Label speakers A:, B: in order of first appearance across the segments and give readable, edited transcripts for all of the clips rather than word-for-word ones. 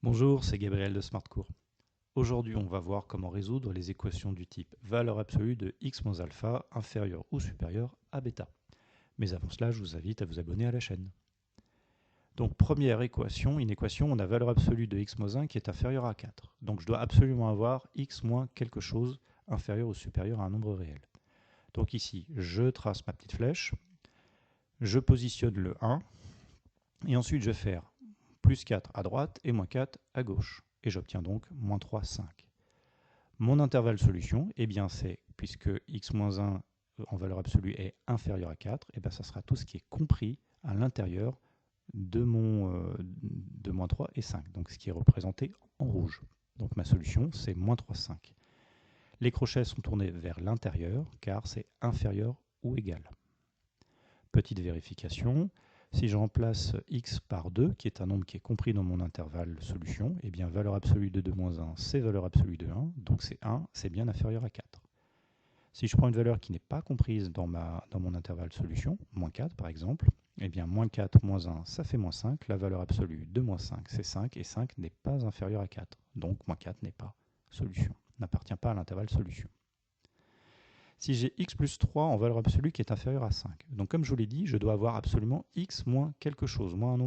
A: Bonjour, c'est Gabriel de SmartCours. Aujourd'hui, on va voir comment résoudre les équations du type valeur absolue de x moins alpha inférieur ou supérieur à bêta. Mais avant cela, je vous invite à vous abonner à la chaîne. Donc, première équation, une équation, on a valeur absolue de x moins 1 qui est inférieure à 4. Donc, je dois absolument avoir x moins quelque chose inférieur ou supérieur à un nombre réel. Donc ici, je trace ma petite flèche, je positionne le 1, et ensuite je vais faire plus 4 à droite et moins 4 à gauche. Et j'obtiens donc moins 3, 5. Mon intervalle solution, eh bien c'est, puisque x-1 en valeur absolue est inférieur à 4, eh bien ça sera tout ce qui est compris à l'intérieur de moins 3 et 5, donc ce qui est représenté en rouge. Donc ma solution, c'est moins 3, 5. Les crochets sont tournés vers l'intérieur, car c'est inférieur ou égal. Petite vérification, si je remplace x par 2, qui est un nombre qui est compris dans mon intervalle solution, eh bien valeur absolue de 2 moins 1, c'est valeur absolue de 1, donc c'est 1, c'est bien inférieur à 4. Si je prends une valeur qui n'est pas comprise dans mon intervalle solution, moins 4 par exemple, eh bien moins 4 moins 1, ça fait moins 5, la valeur absolue de moins 5, c'est 5, et 5 n'est pas inférieur à 4, donc moins 4 n'est pas solution, n'appartient pas à l'intervalle solution. Si j'ai x plus 3 en valeur absolue qui est inférieur à 5. Donc comme je vous l'ai dit, je dois avoir absolument x moins quelque chose, moins un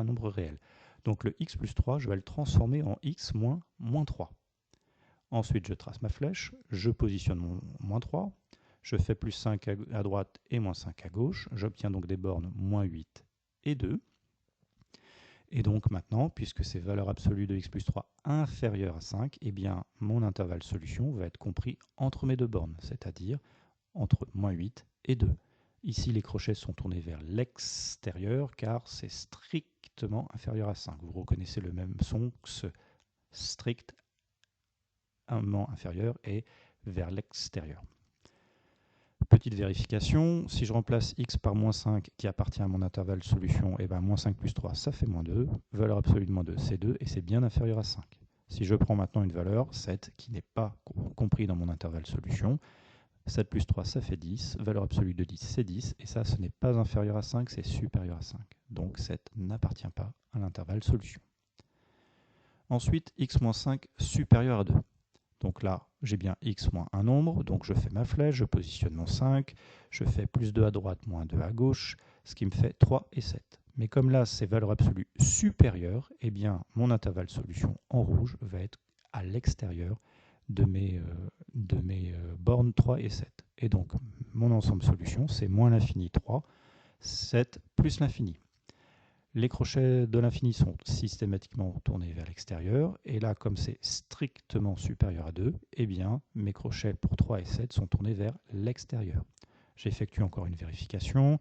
A: nombre réel. Donc le x plus 3, je vais le transformer en x moins moins 3. Ensuite, je trace ma flèche, je positionne mon moins 3, je fais plus 5 à droite et moins 5 à gauche. J'obtiens donc des bornes moins 8 et 2. Et donc maintenant, puisque c'est valeur absolue de x plus 3 inférieure à 5, eh bien mon intervalle solution va être compris entre mes deux bornes, c'est-à-dire entre moins 8 et 2. Ici, les crochets sont tournés vers l'extérieur car c'est strictement inférieur à 5. Vous reconnaissez le même son que ce strictement inférieur est vers l'extérieur. Petite vérification, si je remplace x par moins 5 qui appartient à mon intervalle solution, et bien moins 5 plus 3 ça fait moins 2, valeur absolue de moins 2 c'est 2 et c'est bien inférieur à 5. Si je prends maintenant une valeur 7 qui n'est pas compris dans mon intervalle solution, 7 plus 3 ça fait 10, valeur absolue de 10 c'est 10 et ça ce n'est pas inférieur à 5, c'est supérieur à 5. Donc 7 n'appartient pas à l'intervalle solution. Ensuite x moins 5 supérieur à 2. Donc là, j'ai bien x moins un nombre, donc je fais ma flèche, je positionne mon 5, je fais plus 2 à droite, moins 2 à gauche, ce qui me fait 3 et 7. Mais comme là, c'est valeur absolue supérieure, eh bien, mon intervalle solution en rouge va être à l'extérieur de mes bornes 3 et 7. Et donc, mon ensemble solution, c'est moins l'infini 3, 7 plus l'infini. Les crochets de l'infini sont systématiquement tournés vers l'extérieur. Et là, comme c'est strictement supérieur à 2, eh bien, mes crochets pour 3 et 7 sont tournés vers l'extérieur. J'effectue encore une vérification.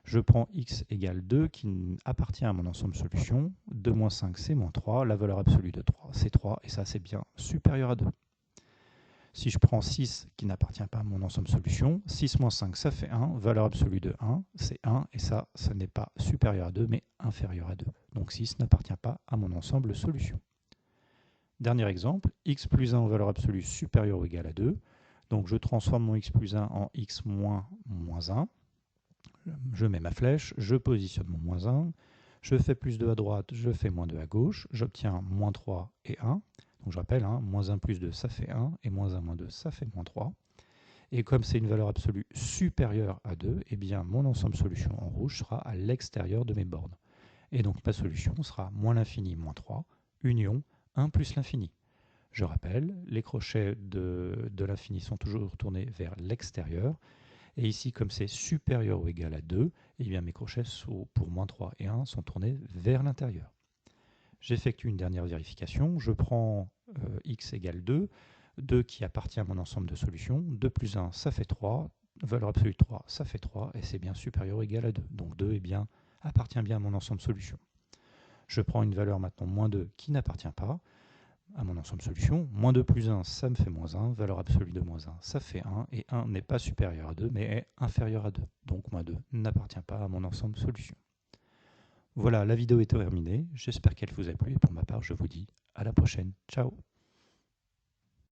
A: Je prends x égale 2 qui appartient à mon ensemble solution. 2 moins 5, c'est moins 3. La valeur absolue de 3, c'est 3. Et ça, c'est bien supérieur à 2. Si je prends 6 qui n'appartient pas à mon ensemble solution, 6 moins 5 ça fait 1, valeur absolue de 1 c'est 1 et ça n'est pas supérieur à 2 mais inférieur à 2. Donc 6 n'appartient pas à mon ensemble solution. Dernier exemple, x plus 1 en valeur absolue supérieure ou égale à 2. Donc je transforme mon x plus 1 en x moins moins 1. Je mets ma flèche, je positionne mon moins 1. Je fais plus 2 à droite, je fais moins 2 à gauche. J'obtiens moins 3 et 1. Donc je rappelle, moins 1 plus 2, ça fait 1, et moins 1 moins 2, ça fait moins 3. Et comme c'est une valeur absolue supérieure à 2, eh bien mon ensemble solution en rouge sera à l'extérieur de mes bornes. Et donc ma solution sera moins l'infini moins 3, union 1 plus l'infini. Je rappelle, les crochets de l'infini sont toujours tournés vers l'extérieur. Et ici, comme c'est supérieur ou égal à 2, eh bien mes crochets pour moins 3 et 1 sont tournés vers l'intérieur. J'effectue une dernière vérification. Je prends x égale 2, 2 qui appartient à mon ensemble de solutions. 2 plus 1, ça fait 3. Valeur absolue de 3, ça fait 3. Et c'est bien supérieur ou égal à 2. Donc 2 appartient bien à mon ensemble solution. Je prends une valeur maintenant moins 2 qui n'appartient pas à mon ensemble solution. Moins 2 plus 1, ça me fait moins 1. Valeur absolue de moins 1, ça fait 1. Et 1 n'est pas supérieur à 2, mais est inférieur à 2. Donc moins 2 n'appartient pas à mon ensemble solution. Voilà, la vidéo est terminée. J'espère qu'elle vous a plu et pour ma part, je vous dis à la prochaine. Ciao!